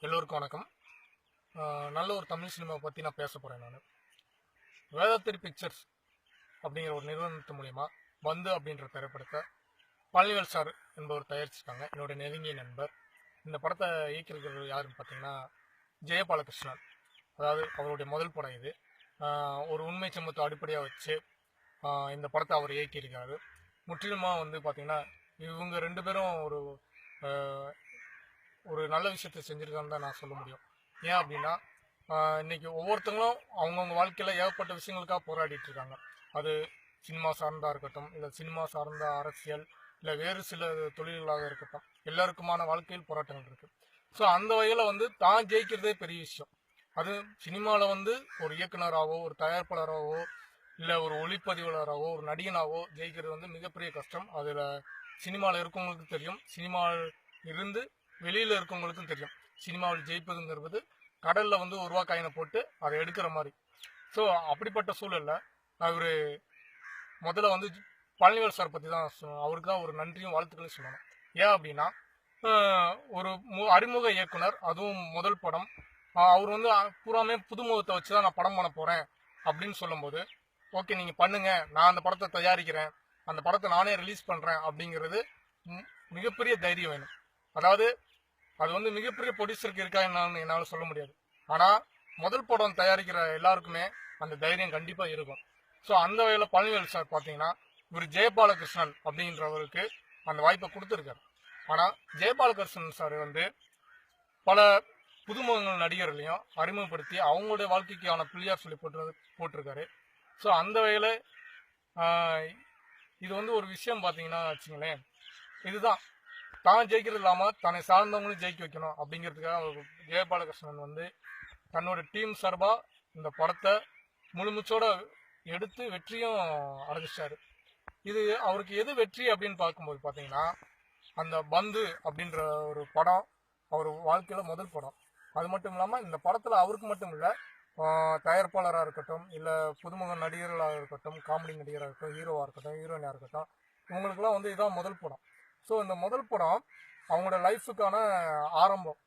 எல்லோருக்கும் வணக்கம். நல்ல ஒரு தமிழ் சினிமாவை பற்றி நான் பேச போகிறேன். நான் வேதாத்திரி பிக்சர்ஸ் அப்படிங்கிற ஒரு நிறுவனத்து மூலிமா பந்து அப்படின்ற திரைப்படத்தை பழனிவேல் சார் என்பவர் தயாரிச்சிருக்காங்க. என்னோட நெருங்கிய நண்பர். இந்த படத்தை இயக்கியிருக்கிறது யாருன்னு பார்த்தீங்கன்னா ஜெயபாலகிருஷ்ணன். அதாவது அவருடைய முதல் படம் இது. ஒரு உண்மை சம்பவத்தை அடிப்படையாக வச்சு இந்த படத்தை அவர் இயக்கியிருக்காரு. முற்றிலுமாக வந்து பார்த்திங்கன்னா இவங்க ரெண்டு பேரும் ஒரு நல்ல விஷயத்தை செஞ்சுருக்கான்னு தான் நான் சொல்ல முடியும். ஏன் அப்படின்னா இன்னைக்கு ஒவ்வொருத்தங்களும் அவங்கவுங்க வாழ்க்கையில் ஏகப்பட்ட விஷயங்களுக்காக போராடிட்டு இருக்காங்க. அது சினிமா சார்ந்தா இருக்கட்டும், இல்லை சினிமா சார்ந்த அரசியல், இல்லை வேறு சில தொழில்களாக இருக்கட்டும், எல்லாருக்குமான வாழ்க்கையில் போராட்டங்கள் இருக்கு. ஸோ அந்த வகையில் வந்து தான் ஜெயிக்கிறதே பெரிய விஷயம். அது சினிமாவில் வந்து ஒரு இயக்குனராகவோ, ஒரு தயாரிப்பாளராகவோ, இல்லை ஒரு ஒளிப்பதிவாளராகவோ, ஒரு நடிகனாகவோ ஜெயிக்கிறது வந்து மிகப்பெரிய கஷ்டம். அதில் சினிமாவில் இருக்கவங்களுக்கு தெரியும், சினிமாவில் இருந்து வெளியில் இருக்கவங்களுக்கும் தெரியும். சினிமாவில் ஜெயிப்பதுங்கிறது கடலில் வந்து ஒரு ரூபா காயினை போட்டு அதை எடுக்கிற மாதிரி. ஸோ அப்படிப்பட்ட சூழலில் அவர் முதல்ல வந்து பழனிவேல் சார் பற்றி தான் அவருக்கு தான் ஒரு நன்றியும் வாழ்த்துக்களையும் சொல்லணும். ஏன் அப்படின்னா ஒரு அறிமுக இயக்குனர், அதுவும் முதல் படம். அவர் வந்து பூராமே புதுமுகத்தை வச்சு தான் நான் படம் பண்ண போகிறேன் அப்படின்னு சொல்லும்போது, ஓகே நீங்கள் பண்ணுங்க, நான் அந்த படத்தை தயாரிக்கிறேன், அந்த படத்தை நானே ரிலீஸ் பண்ணுறேன் அப்படிங்கிறது மிகப்பெரிய தைரியம் வேணும். அதாவது அது வந்து மிகப்பெரிய ப்ரொடியூசருக்கு இருக்கா என்னன்னு என்னால் சொல்ல முடியாது. ஆனால் முதல் படம் தயாரிக்கிற எல்லாருக்குமே அந்த தைரியம் கண்டிப்பாக இருக்கும். ஸோ அந்த வகையில் பழனிவேல் சார் பார்த்தீங்கன்னா இவர் ஜெயபாலகிருஷ்ணன் அப்படின்றவருக்கு அந்த வாய்ப்பை கொடுத்துருக்காரு. ஆனால் ஜெயபாலகிருஷ்ணன் சார் வந்து பல புதுமுகங்கள் நடிகர்களையும் அறிமுகப்படுத்தி அவங்களுடைய வாழ்க்கைக்கான புள்ளியார் சொல்லி போட்டிருக்காரு. ஸோ அந்த வகையில் இது வந்து ஒரு விஷயம் பார்த்தீங்கன்னா வச்சுங்களேன், இதுதான் தான் ஜெயிக்கிறது இல்லாமல் தன்னை சார்ந்தவங்களும் ஜெயிக்க வைக்கணும் அப்படிங்கிறதுக்காக ஜெயபாலகிருஷ்ணன் வந்து தன்னோட டீம் சார்பாக இந்த படத்தை முழுமுச்சோட எடுத்து வெற்றியும் அடைஞ்சிட்டாரு. இது அவருக்கு எது வெற்றி அப்படின்னு பார்க்கும்போது பார்த்தீங்கன்னா அந்த பந்து அப்படின்ற ஒரு படம் அவர் வாழ்க்கையில் முதல் படம். அது மட்டும் இல்லாமல் இந்த படத்தில் அவருக்கு மட்டும் இல்லை, தயாரிப்பாளராக இருக்கட்டும், இல்லை புதுமுக நடிகர்களாக இருக்கட்டும், காமெடி நடிகராக இருக்கட்டும், ஹீரோவாக இருக்கட்டும், ஹீரோயினாக இருக்கட்டும், இவங்களுக்குலாம் வந்து இதுதான் முதல் படம். ஸோ இந்த முதல் படம் அவங்களோட லைஃபுக்கான ஆரம்பம்.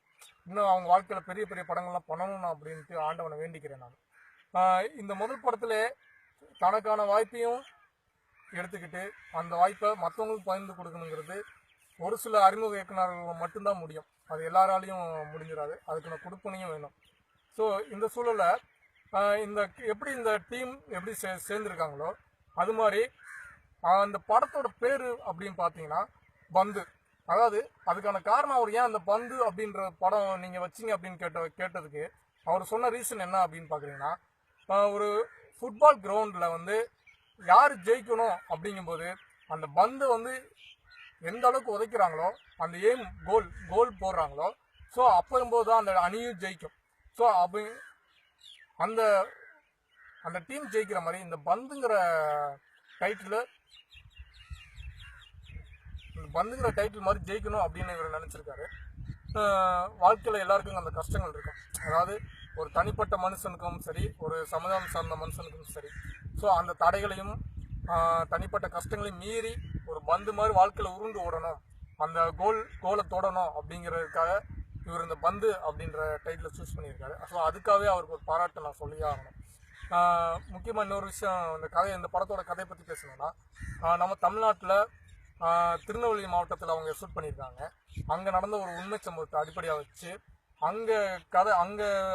இன்னும் அவங்க வாழ்க்கையில் பெரிய பெரிய படங்கள்லாம் பண்ணணும் அப்படின்ட்டு ஆண்டவனை வேண்டிக்கிறேன் நான். இந்த முதல் படத்துல தனக்கான வாய்ப்பையும் எடுத்துக்கிட்டு அந்த வாய்ப்பை மற்றவங்களுக்கு பகிர்ந்து கொடுக்கணுங்கிறது ஒரு சில அறிமுக இயக்குநர்கள் மட்டும்தான் முடியும். அது எல்லாராலையும் முடிஞ்சிடாது. அதுக்கான கொடுப்பனையும் வேணும். ஸோ இந்த சூழலில் எப்படி இந்த டீம் எப்படி சேர்ந்துருக்காங்களோ அது மாதிரி அந்த படத்தோட பேர் அப்படின்னு பார்த்தீங்கன்னா பந்து. அதாவது அதுக்கான காரணம் அவர் ஏன் அந்த பந்து அப்படின்ற படம் நீங்கள் வச்சிங்க அப்படின்னு கேட்டதுக்கு அவர் சொன்ன ரீசன் என்ன அப்படின்னு பார்க்குறீங்கன்னா, ஒரு ஃபுட்பால் கிரவுண்டில் வந்து யார் ஜெயிக்கணும் அப்படிங்கும்போது அந்த பந்து வந்து எந்த அளவுக்கு உதைக்கிறாங்களோ, அந்த எய்ம் கோல் போடுறாங்களோ, ஸோ அப்போம்போது தான் அந்த அணியும் ஜெயிக்கும். ஸோ அந்த அந்த டீம் ஜெயிக்கிற மாதிரி இந்த பந்துங்கிற டைட்டில் மாதிரி ஜெயிக்கணும் அப்படின்னு இவர் நினச்சிருக்காரு. வாழ்க்கையில் எல்லாருக்கும் அந்த கஷ்டங்கள் இருக்கும். அதாவது ஒரு தனிப்பட்ட மனுஷனுக்கும் சரி, ஒரு சமுதாயம் சார்ந்த மனுஷனுக்கும் சரி. ஸோ அந்த தடைகளையும் தனிப்பட்ட கஷ்டங்களையும் மீறி ஒரு பந்து மாதிரி வாழ்க்கையில் உருண்டு ஓடணும், அந்த கோலை தொடணும் அப்படிங்கிறதுக்காக இவர் இந்த பந்து அப்படின்ற டைட்டில் சூஸ் பண்ணியிருக்காரு. ஸோ அதுக்காகவே அவருக்கு ஒரு பாராட்டு நான் சொல்லி ஆகணும். முக்கியமாக இன்னொரு விஷயம், இந்த படத்தோட கதையை பற்றி பேசணும்னா, நம்ம தமிழ்நாட்டில் திருநெல்வேலி மாவட்டத்தில் அவங்க ஷூட் பண்ணியிருக்காங்க. அங்கே நடந்த ஒரு உண்மை சம்பவத்தை அடிப்படையாக வச்சு அங்கே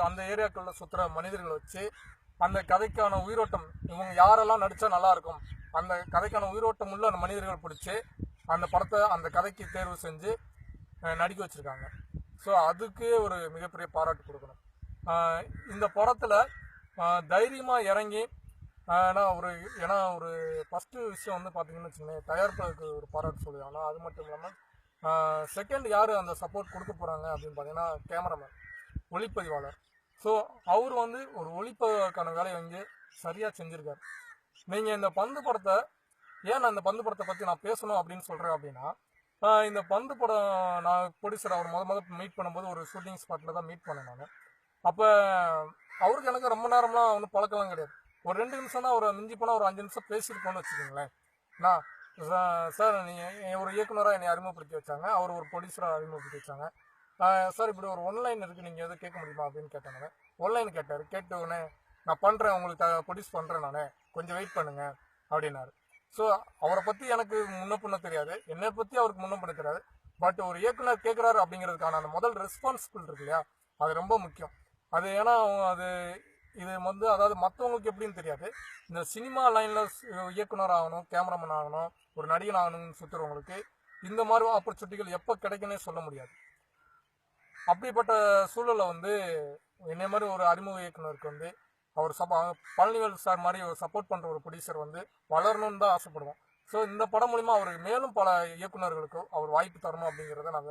அந்த ஏரியாக்களில் சுற்றுற மனிதர்களை வச்சு அந்த கதைக்கான உயிரோட்டம், இவங்க யாரெல்லாம் நடித்தா நல்லாயிருக்கும், அந்த கதைக்கான உயிரோட்டம் உள்ள அந்த மனிதர்கள் பிடிச்சி அந்த கதைக்கு தேர்வு செஞ்சு நடிக்க வச்சுருக்காங்க. ஸோ அதுக்கு ஒரு மிகப்பெரிய பாராட்டு கொடுக்கணும். இந்த படத்தில் தைரியமாக இறங்கி ஏன்னா ஒரு ஃபஸ்ட்டு விஷயம் வந்து பார்த்தீங்கன்னு வச்சுக்கோங்களேன், தயாரிப்பாளருக்கு ஒரு பாராட்டு சொல்லுது. ஆனால் அது மட்டும் இல்லாமல் செகண்ட் யார் அந்த சப்போர்ட் கொடுக்க போகிறாங்க அப்படின்னு பார்த்தீங்கன்னா கேமராமேன், ஒளிப்பதிவாளர். ஸோ அவர் வந்து ஒரு ஒளிப்பதிவாளருக்கான வேலையை வந்து சரியாக செஞ்சுருக்காரு. நீங்கள் இந்த பந்து படத்தை நான் இந்த பந்து படத்தை பற்றி நான் பேசணும் அப்படின்னு சொல்கிறேன் அப்படின்னா, இந்த பந்து படம் நான் ப்ரொடியூசர் அவர் முதல் மீட் பண்ணும்போது ஒரு ஷூட்டிங் ஸ்பாட்டில் தான் மீட் பண்ணேன் நான். அப்போ அவருக்கு எனக்கு ரொம்ப நேரம்லாம் ஒன்றும் பழக்கலாம் கிடையாது. ஒரு 2 நிமிஷம் தான், ஒரு மிஞ்சி போனால் ஒரு 5 நிமிஷம் பேசியிருக்கோன்னு வச்சுக்கோங்களேன். சார் நீங்கள் ஒரு இயக்குனராக என்னை அறிமுகப்படுத்தி வச்சாங்க, அவர் ஒரு ப்ரொடியூசராக அறிமுகப்படுத்தி வச்சாங்க. சார் இப்படி ஒரு ஒன்லைன் இருக்குது, நீங்கள் எதுவும் கேட்க முடியுமா அப்படின்னு கேட்டாங்க. ஒன்லைன் கேட்டார். கேட்ட உடனே நான் பண்ணுறேன், உங்களுக்கு ப்ரொடியூஸ் பண்ணுறேன், நான் கொஞ்சம் வெயிட் பண்ணுங்க அப்படின்னாரு. ஸோ அவரை பற்றி எனக்கு முன்ன பின்ன தெரியாது, என்னை பற்றி அவருக்கு முன்ன பின்ன தெரியாது. பட் ஒரு இயக்குனர் கேட்குறாரு அப்படிங்கிறதுக்கான அந்த முதல் ரெஸ்பான்சிபிள் இருக்கு இல்லையா, அது ரொம்ப முக்கியம். அது ஏன்னா அது இது வந்து அதாவது மற்றவங்களுக்கு எப்படின்னு தெரியாது, இந்த சினிமா லைனில் இயக்குனர் ஆகணும், கேமராமேன் ஆகணும், ஒரு நடிகன் ஆகணும்னு சுற்றுறவங்களுக்கு இந்த மாதிரி ஆப்பர்ச்சுனிட்டிகள் எப்போ கிடைக்குன்னே சொல்ல முடியாது. அப்படிப்பட்ட சூழலை வந்து என்னை மாதிரி ஒரு அறிமுக இயக்குனருக்கு வந்து அவர் பழனிவேல் சார் மாதிரி ஒரு சப்போர்ட் பண்ணுற ஒரு ப்ரொடியூசர் வந்து வளரணும்னு தான் ஆசைப்படுவோம். ஸோ இந்த படம் மூலிமா அவருக்கு மேலும் பல இயக்குநர்களுக்கு அவர் வாய்ப்பு தரணும் அப்படிங்கிறத நான்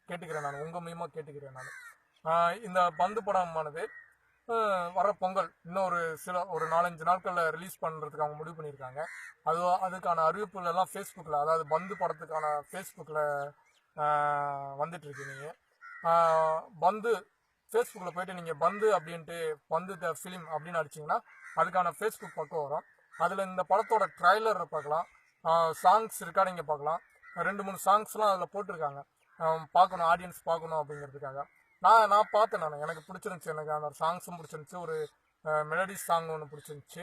கேட்டுக்கிறேன், நான் உங்கள் மூலியமாக கேட்டுக்கிறேன். நான் இந்த பந்து படமானது வர பொங்கல் இன்னும் ஒரு 4-5 நாட்களில் ரிலீஸ் பண்ணுறதுக்கு அவங்க முடிவு பண்ணியிருக்காங்க. அதுக்கான அறிவிப்புகள் எல்லாம் ஃபேஸ்புக்கில், அதாவது பந்து படத்துக்கான ஃபேஸ்புக்கில் வந்துட்டுருக்கு. நீங்கள் பந்து ஃபேஸ்புக்கில் போய்ட்டு நீங்கள் பந்து அப்படின்ட்டு பந்து த ஃபிலிம் அப்படின்னு அடிச்சிங்கன்னா அதுக்கான ஃபேஸ்புக் பக்கம் வரும். அதில் இந்த படத்தோட ட்ரைலரை பார்க்கலாம், சாங்ஸ் ரெக்கார்டிங்கை பார்க்கலாம். 2-3 சாங்ஸ்லாம் அதில் போட்டிருக்காங்க, பார்க்கணும், ஆடியன்ஸ் பார்க்கணும் அப்படிங்கிறதுக்காக. நான் பார்த்தேன். எனக்கு பிடிச்சிருந்துச்சி, எனக்கு அந்த சாங்ஸும் பிடிச்சிருந்துச்சி. ஒரு மெலடி சாங் ஒன்று பிடிச்சிருந்துச்சி.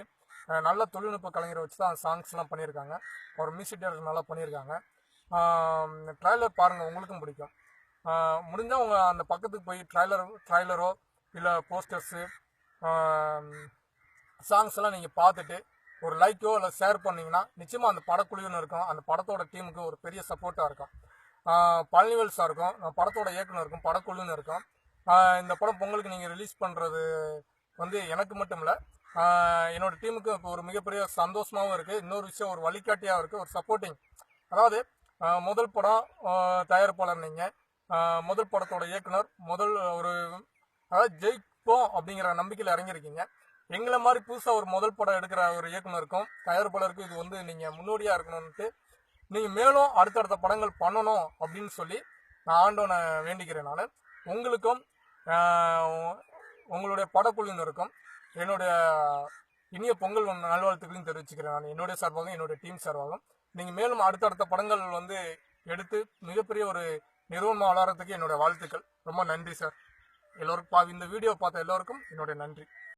நல்ல தொழில்நுட்ப கலைஞரை வச்சு தான் அந்த சாங்ஸ்லாம் பண்ணியிருக்காங்க. ஒரு மியூசிக் டைரக்டர் நல்லா பண்ணியிருக்காங்க. ட்ரைலர் பாருங்கள், உங்களுக்கும் பிடிக்கும். முடிஞ்சால் உங்கள் அந்த பக்கத்துக்கு போய் ட்ரைலரோ இல்லை போஸ்டர்ஸு சாங்ஸ் எல்லாம் நீங்கள் பார்த்துட்டு ஒரு லைக்கோ இல்லை ஷேர் பண்ணிங்கன்னா நிச்சயமாக அந்த படக்குழுன்னு இருக்கும், அந்த படத்தோட டீமுக்கு ஒரு பெரிய சப்போர்ட்டாக இருக்கும். பழனிவேல் சார் இருக்கும், படத்தோட இயக்குனருக்கும் படக்குழுன்னு இருக்கும். இந்த படம் பொங்கலுக்கு நீங்கள் ரிலீஸ் பண்ணுறது வந்து எனக்கு மட்டும் இல்லை, என்னோடய டீமுக்கு இப்போ ஒரு மிகப்பெரிய சந்தோஷமாகவும் இருக்குது. இன்னொரு விஷயம், ஒரு வழிகாட்டியாக இருக்குது, ஒரு சப்போர்ட்டிங். அதாவது முதல் படம் தயாரிப்பாளர் நீங்கள், முதல் படத்தோட இயக்குனர், அதாவது ஜெயிப்போம் அப்படிங்கிற நம்பிக்கையில் இறங்கியிருக்கீங்க. எங்களை மாதிரி புதுசாக ஒரு முதல் படம் எடுக்கிற ஒரு இயக்குனருக்கும் தயாரிப்பாளருக்கும் இது வந்து நீங்கள் முன்னோடியாக இருக்கணும்ன்ட்டு, நீங்கள் மேலும் அடுத்தடுத்த படங்கள் பண்ணணும் அப்படின்னு சொல்லி நான் ஆண்டவனை வேண்டிக்கிறேன். நான் உங்களுக்கும் உங்களுடைய படக்குழுவினருக்கும் என்னுடைய இனிய பொங்கல் நல்வாழ்த்துக்களையும் தெரிவிச்சுக்கிறேன். நான் என்னுடைய சார்பாகவும் என்னுடைய டீம் சார்பாகவும் நீங்கள் மேலும் அடுத்தடுத்த படங்கள் வந்து எடுத்து மிகப்பெரிய ஒரு நிறுவனம் வளர்கிறதுக்கு என்னுடைய வாழ்த்துக்கள். ரொம்ப நன்றி சார். எல்லோருக்கும் இந்த வீடியோ பார்த்த எல்லோருக்கும் என்னுடைய நன்றி.